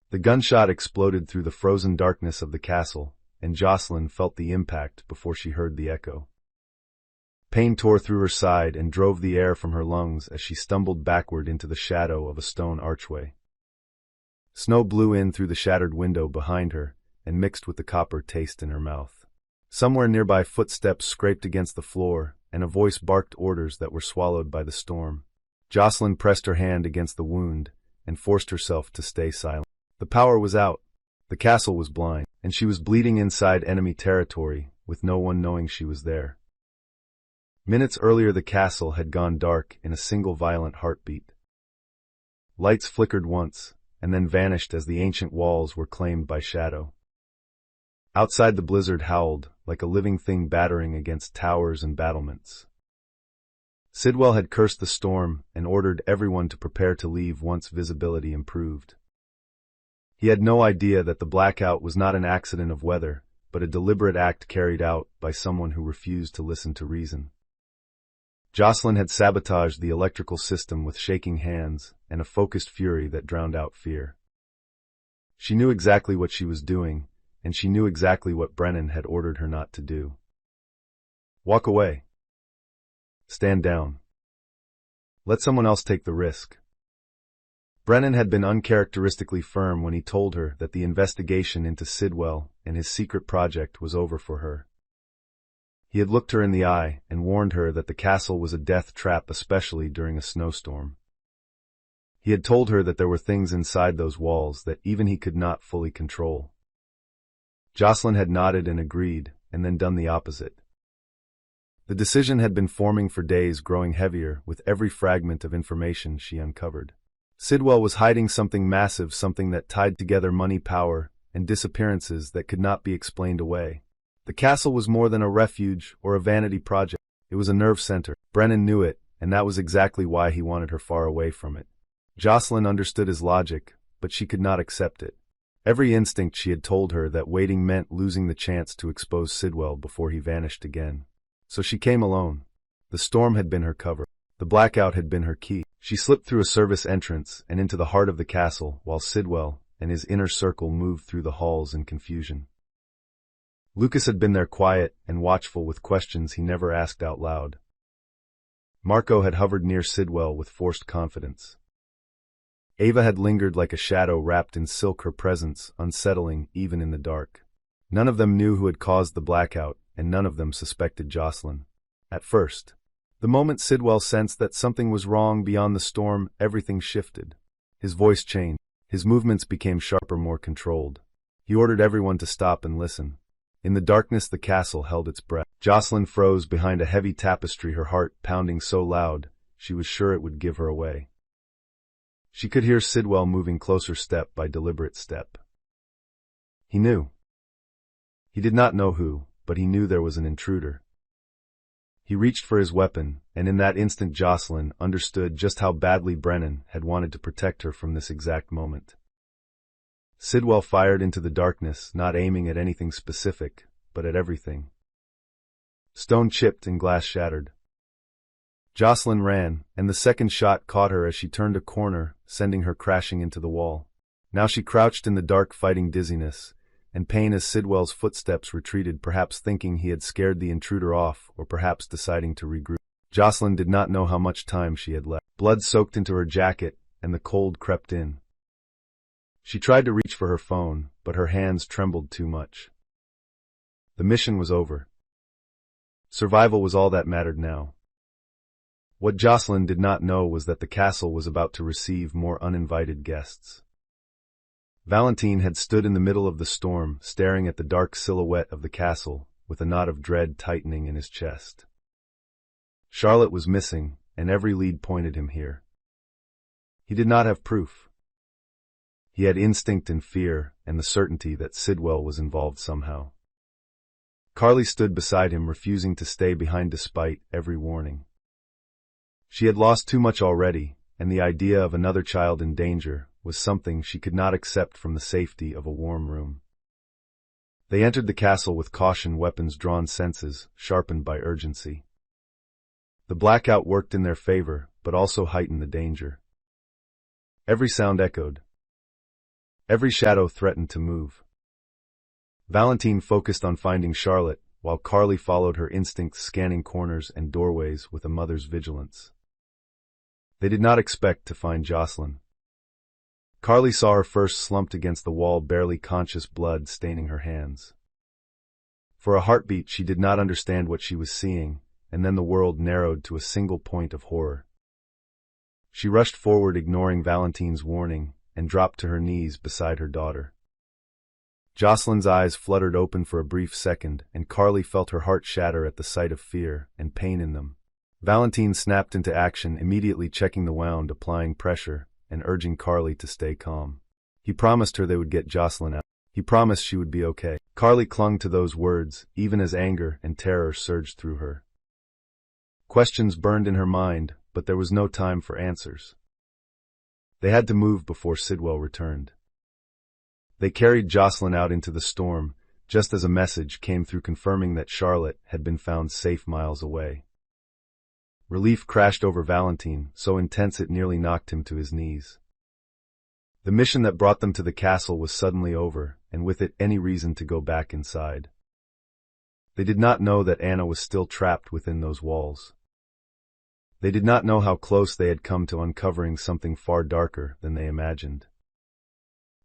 The gunshot exploded through the frozen darkness of the castle, and Josslyn felt the impact before she heard the echo. Pain tore through her side and drove the air from her lungs as she stumbled backward into the shadow of a stone archway. Snow blew in through the shattered window behind her and mixed with the copper taste in her mouth. Somewhere nearby, footsteps scraped against the floor, and a voice barked orders that were swallowed by the storm. Josslyn pressed her hand against the wound and forced herself to stay silent. The power was out, the castle was blind, and she was bleeding inside enemy territory with no one knowing she was there. Minutes earlier the castle had gone dark in a single violent heartbeat. Lights flickered once, and then vanished as the ancient walls were claimed by shadow. Outside the blizzard howled, like a living thing battering against towers and battlements. Sidwell had cursed the storm and ordered everyone to prepare to leave once visibility improved. He had no idea that the blackout was not an accident of weather, but a deliberate act carried out by someone who refused to listen to reason. Josslyn had sabotaged the electrical system with shaking hands and a focused fury that drowned out fear. She knew exactly what she was doing, and she knew exactly what Brennan had ordered her not to do. Walk away. Stand down. Let someone else take the risk. Brennan had been uncharacteristically firm when he told her that the investigation into Sidwell and his secret project was over for her. He had looked her in the eye and warned her that the castle was a death trap, especially during a snowstorm. He had told her that there were things inside those walls that even he could not fully control. Josslyn had nodded and agreed, and then done the opposite. The decision had been forming for days, growing heavier with every fragment of information she uncovered. Sidwell was hiding something massive, something that tied together money, power, and disappearances that could not be explained away. The castle was more than a refuge or a vanity project. It was a nerve center. Brennan knew it, and that was exactly why he wanted her far away from it. Josslyn understood his logic, but she could not accept it. Every instinct she had told her that waiting meant losing the chance to expose Sidwell before he vanished again. So she came alone. The storm had been her cover. The blackout had been her key. She slipped through a service entrance and into the heart of the castle, while Sidwell and his inner circle moved through the halls in confusion. Lucas had been there, quiet and watchful, with questions he never asked out loud. Marco had hovered near Sidwell with forced confidence. Ava had lingered like a shadow wrapped in silk, her presence unsettling even in the dark. None of them knew who had caused the blackout, and none of them suspected Josslyn. At first, the moment Sidwell sensed that something was wrong beyond the storm, everything shifted. His voice changed. His movements became sharper, more controlled. He ordered everyone to stop and listen. In the darkness, the castle held its breath. Josslyn froze behind a heavy tapestry, her heart pounding so loud she was sure it would give her away. She could hear Sidwell moving closer, step by deliberate step. He knew. He did not know who, but he knew there was an intruder. He reached for his weapon, and in that instant Josslyn understood just how badly Brennan had wanted to protect her from this exact moment. Sidwell fired into the darkness, not aiming at anything specific, but at everything. Stone chipped and glass shattered. Josslyn ran, and the second shot caught her as she turned a corner, sending her crashing into the wall. Now she crouched in the dark, fighting dizziness and pain as Sidwell's footsteps retreated, perhaps thinking he had scared the intruder off, or perhaps deciding to regroup. Josslyn did not know how much time she had left. Blood soaked into her jacket, and the cold crept in. She tried to reach for her phone, but her hands trembled too much. The mission was over. Survival was all that mattered now. What Josslyn did not know was that the castle was about to receive more uninvited guests. Valentine had stood in the middle of the storm, staring at the dark silhouette of the castle, with a knot of dread tightening in his chest. Charlotte was missing, and every lead pointed him here. He did not have proof. He had instinct and fear, and the certainty that Sidwell was involved somehow. Carly stood beside him, refusing to stay behind despite every warning. She had lost too much already, and the idea of another child in danger was something she could not accept from the safety of a warm room. They entered the castle with caution, weapons drawn, senses sharpened by urgency. The blackout worked in their favor, but also heightened the danger. Every sound echoed. Every shadow threatened to move. Valentine focused on finding Charlotte, while Carly followed her instincts, scanning corners and doorways with a mother's vigilance. They did not expect to find Josslyn. Carly saw her first slumped against the wall, barely conscious, blood staining her hands. For a heartbeat she did not understand what she was seeing, and then the world narrowed to a single point of horror. She rushed forward, ignoring Valentine's warning, and dropped to her knees beside her daughter. Josslyn's eyes fluttered open for a brief second, and Carly felt her heart shatter at the sight of fear and pain in them. Valentine snapped into action, immediately checking the wound, applying pressure, and urging Carly to stay calm. He promised her they would get Josslyn out. He promised she would be okay. Carly clung to those words, even as anger and terror surged through her. Questions burned in her mind, but there was no time for answers. They had to move before Sidwell returned. They carried Josslyn out into the storm, just as a message came through confirming that Charlotte had been found safe miles away. Relief crashed over Valentine, so intense it nearly knocked him to his knees. The mission that brought them to the castle was suddenly over, and with it any reason to go back inside. They did not know that Anna was still trapped within those walls. They did not know how close they had come to uncovering something far darker than they imagined.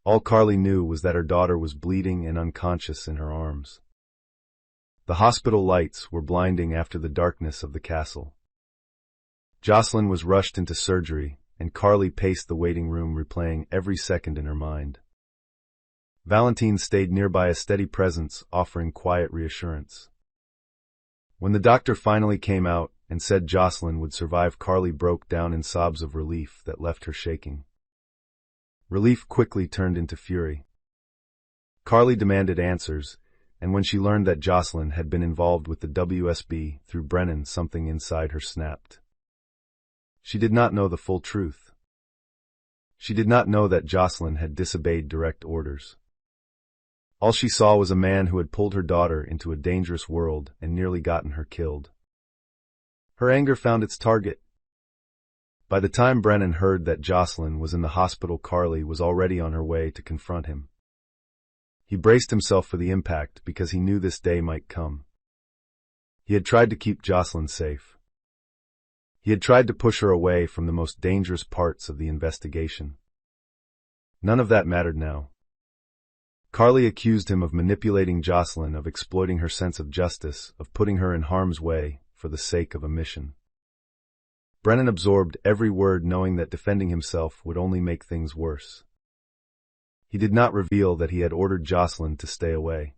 All Carly knew was that her daughter was bleeding and unconscious in her arms. The hospital lights were blinding after the darkness of the castle. Josslyn was rushed into surgery, and Carly paced the waiting room, replaying every second in her mind. Valentine stayed nearby, a steady presence, offering quiet reassurance. When the doctor finally came out and said Josslyn would survive, Carly broke down in sobs of relief that left her shaking. Relief quickly turned into fury. Carly demanded answers, and when she learned that Josslyn had been involved with the WSB through Brennan, something inside her snapped. She did not know the full truth. She did not know that Josslyn had disobeyed direct orders. All she saw was a man who had pulled her daughter into a dangerous world and nearly gotten her killed. Her anger found its target. By the time Brennan heard that Josslyn was in the hospital, Carly was already on her way to confront him. He braced himself for the impact because he knew this day might come. He had tried to keep Josslyn safe. He had tried to push her away from the most dangerous parts of the investigation. None of that mattered now. Carly accused him of manipulating Josslyn, of exploiting her sense of justice, of putting her in harm's way for the sake of a mission. Brennan absorbed every word, knowing that defending himself would only make things worse. He did not reveal that he had ordered Josslyn to stay away.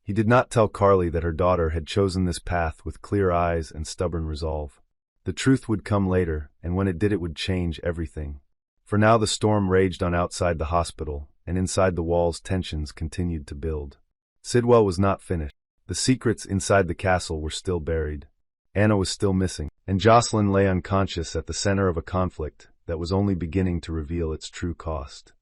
He did not tell Carly that her daughter had chosen this path with clear eyes and stubborn resolve. The truth would come later, and when it did, it would change everything. For now the storm raged on outside the hospital, and inside the walls tensions continued to build. Sidwell was not finished. The secrets inside the castle were still buried. Anna was still missing, and Josslyn lay unconscious at the center of a conflict that was only beginning to reveal its true cost.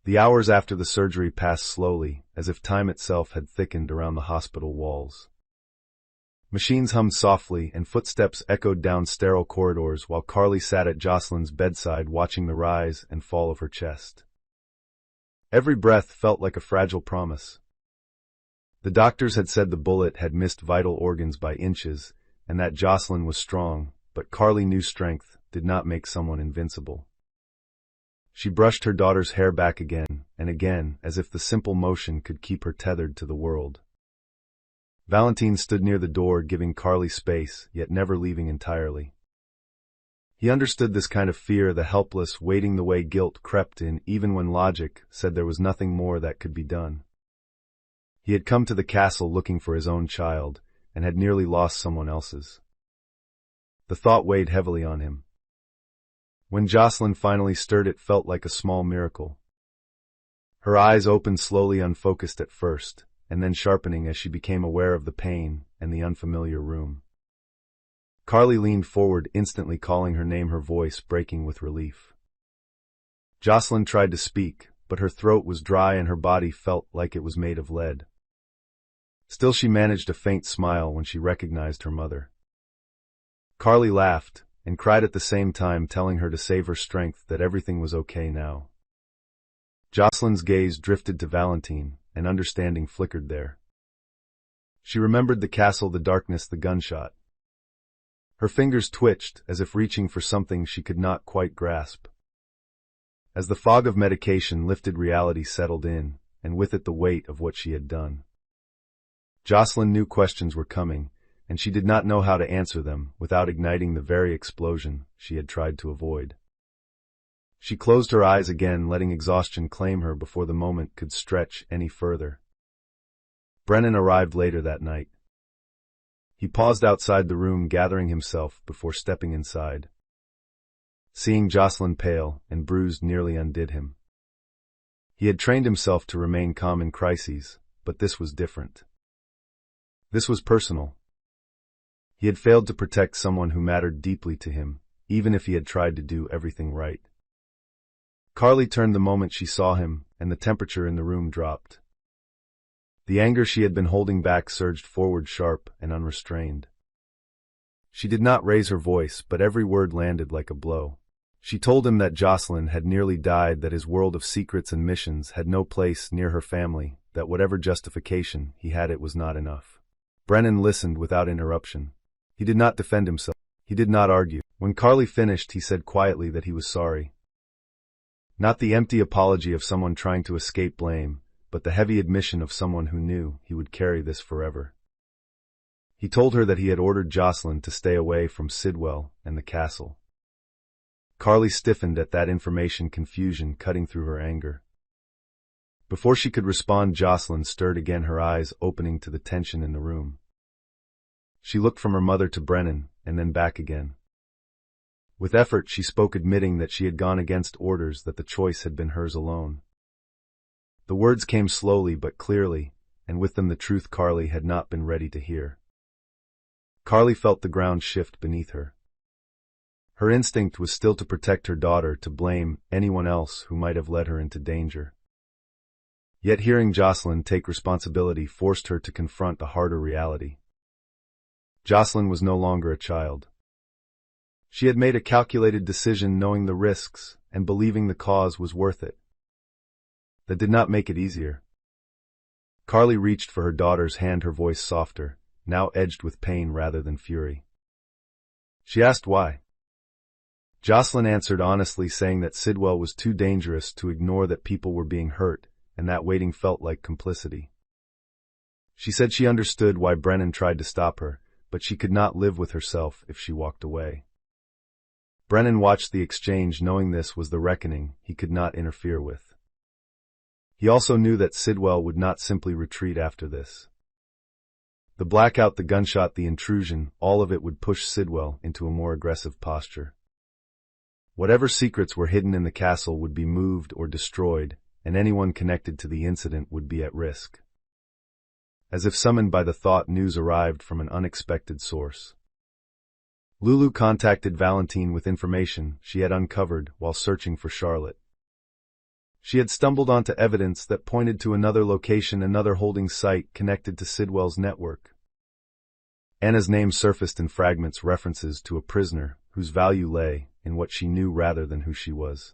The hours after the surgery passed slowly, as if time itself had thickened around the hospital walls. Machines hummed softly and footsteps echoed down sterile corridors while Carly sat at Josslyn's bedside, watching the rise and fall of her chest. Every breath felt like a fragile promise. The doctors had said the bullet had missed vital organs by inches, and that Josslyn was strong, but Carly knew strength did not make someone invincible. She brushed her daughter's hair back again and again, as if the simple motion could keep her tethered to the world. Valentine stood near the door, giving Carly space, yet never leaving entirely. He understood this kind of fear, the helpless waiting, the way guilt crept in even when logic said there was nothing more that could be done. He had come to the castle looking for his own child, and had nearly lost someone else's. The thought weighed heavily on him. When Josslyn finally stirred, it felt like a small miracle. Her eyes opened slowly, unfocused at first, and then sharpening as she became aware of the pain and the unfamiliar room. Carly leaned forward, instantly calling her name, her voice breaking with relief. Josslyn tried to speak, but her throat was dry and her body felt like it was made of lead. Still, she managed a faint smile when she recognized her mother. Carly laughed and cried at the same time, telling her to save her strength, that everything was okay now. Josslyn's gaze drifted to Valentine, and understanding flickered there. She remembered the castle, the darkness, the gunshot. Her fingers twitched, as if reaching for something she could not quite grasp. As the fog of medication lifted, reality settled in, and with it the weight of what she had done. Josslyn knew questions were coming, and she did not know how to answer them without igniting the very explosion she had tried to avoid. She closed her eyes again, letting exhaustion claim her before the moment could stretch any further. Brennan arrived later that night. He paused outside the room, gathering himself before stepping inside. Seeing Josslyn pale and bruised nearly undid him. He had trained himself to remain calm in crises, but this was different. This was personal. He had failed to protect someone who mattered deeply to him, even if he had tried to do everything right. Carly turned the moment she saw him, and the temperature in the room dropped. The anger she had been holding back surged forward, sharp and unrestrained. She did not raise her voice, but every word landed like a blow. She told him that Josslyn had nearly died, that his world of secrets and missions had no place near her family, that whatever justification he had, it was not enough. Brennan listened without interruption. He did not defend himself. He did not argue. When Carly finished, he said quietly that he was sorry. Not the empty apology of someone trying to escape blame, but the heavy admission of someone who knew he would carry this forever. He told her that he had ordered Josslyn to stay away from Sidwell and the castle. Carly stiffened at that information, confusion cutting through her anger. Before she could respond, Josslyn stirred again, her eyes opening to the tension in the room. She looked from her mother to Brennan, and then back again. With effort, she spoke, admitting that she had gone against orders, that the choice had been hers alone. The words came slowly but clearly, and with them the truth Carly had not been ready to hear. Carly felt the ground shift beneath her. Her instinct was still to protect her daughter, to blame anyone else who might have led her into danger. Yet hearing Josslyn take responsibility forced her to confront a harder reality. Josslyn was no longer a child. She had made a calculated decision, knowing the risks and believing the cause was worth it. That did not make it easier. Carly reached for her daughter's hand, her voice softer, now edged with pain rather than fury. She asked why. Josslyn answered honestly, saying that Sidwell was too dangerous to ignore, that people were being hurt, and that waiting felt like complicity. She said she understood why Brennan tried to stop her, but she could not live with herself if she walked away. Brennan watched the exchange, knowing this was the reckoning he could not interfere with. He also knew that Sidwell would not simply retreat after this. The blackout, the gunshot, the intrusion, all of it would push Sidwell into a more aggressive posture. Whatever secrets were hidden in the castle would be moved or destroyed, and anyone connected to the incident would be at risk. As if summoned by the thought, news arrived from an unexpected source. Lulu contacted Valentine with information she had uncovered while searching for Charlotte. She had stumbled onto evidence that pointed to another location, another holding site connected to Sidwell's network. Anna's name surfaced in fragments, references to a prisoner whose value lay in what she knew rather than who she was.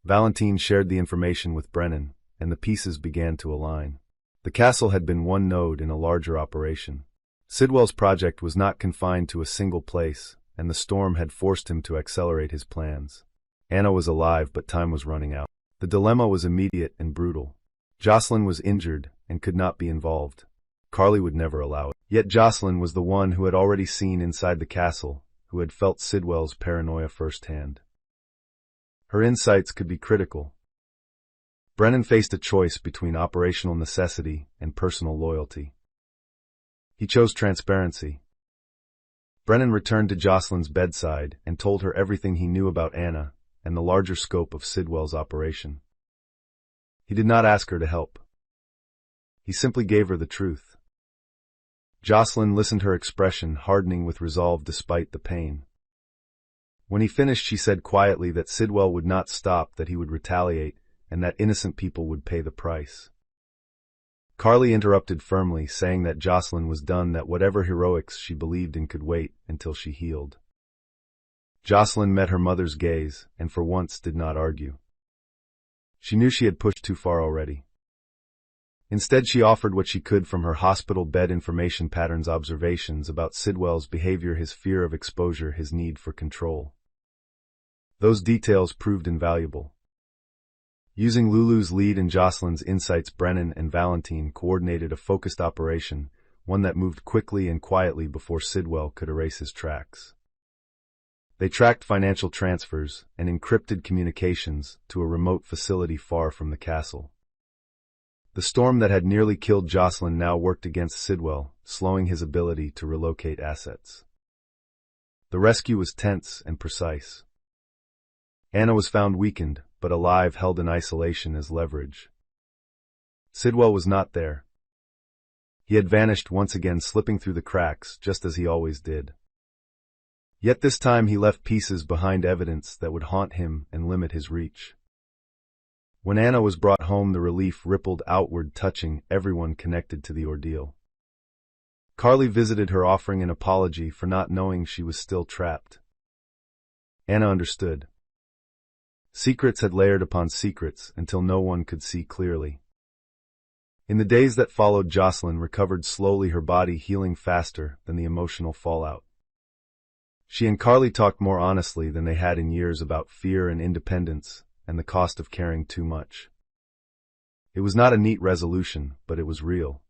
Valentine shared the information with Brennan, and the pieces began to align. The castle had been one node in a larger operation. Sidwell's project was not confined to a single place, and the storm had forced him to accelerate his plans. Anna was alive, but time was running out. The dilemma was immediate and brutal. Josslyn was injured and could not be involved. Carly would never allow it. Yet Josslyn was the one who had already seen inside the castle, who had felt Sidwell's paranoia firsthand. Her insights could be critical. Brennan faced a choice between operational necessity and personal loyalty. He chose transparency. Brennan returned to Josslyn's bedside and told her everything he knew about Anna and the larger scope of Sidwell's operation. He did not ask her to help. He simply gave her the truth. Josslyn listened, her expression hardening with resolve despite the pain. When he finished, she said quietly that Sidwell would not stop, that he would retaliate, and that innocent people would pay the price. Carly interrupted firmly, saying that Josslyn was done, that whatever heroics she believed in could wait until she healed. Josslyn met her mother's gaze, and for once did not argue. She knew she had pushed too far already. Instead, she offered what she could from her hospital bed information patterns, observations about Sidwell's behavior, his fear of exposure, his need for control. Those details proved invaluable. Using Lulu's lead and Josslyn's insights, Brennan and Valentine coordinated a focused operation, one that moved quickly and quietly before Sidwell could erase his tracks. They tracked financial transfers and encrypted communications to a remote facility far from the castle. The storm that had nearly killed Josslyn now worked against Sidwell, slowing his ability to relocate assets. The rescue was tense and precise. Anna was found weakened, but alive, held in isolation as leverage. Sidwell was not there. He had vanished once again, slipping through the cracks, just as he always did. Yet this time he left pieces behind, evidence that would haunt him and limit his reach. When Anna was brought home, the relief rippled outward, touching everyone connected to the ordeal. Carly visited her, offering an apology for not knowing she was still trapped. Anna understood. Secrets had layered upon secrets until no one could see clearly. In the days that followed, Josslyn recovered slowly, her body healing faster than the emotional fallout. She and Carly talked more honestly than they had in years about fear and independence and the cost of caring too much. It was not a neat resolution, but it was real.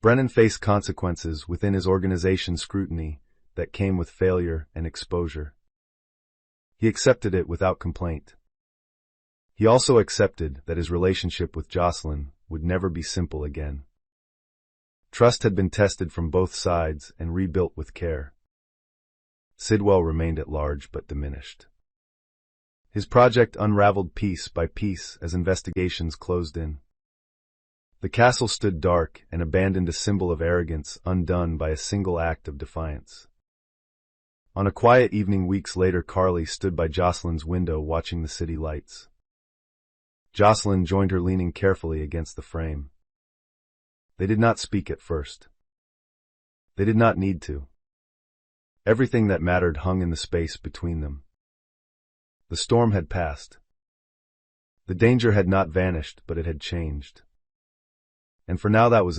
Brennan faced consequences within his organization's scrutiny that came with failure and exposure. He accepted it without complaint. He also accepted that his relationship with Josslyn would never be simple again. Trust had been tested from both sides and rebuilt with care. Sidwell remained at large but diminished. His project unraveled piece by piece as investigations closed in. The castle stood dark and abandoned, a symbol of arrogance, undone by a single act of defiance. On a quiet evening weeks later, Carly stood by Josslyn's window watching the city lights. Josslyn joined her, leaning carefully against the frame. They did not speak at first. They did not need to. Everything that mattered hung in the space between them. The storm had passed. The danger had not vanished, but it had changed. And for now that was enough.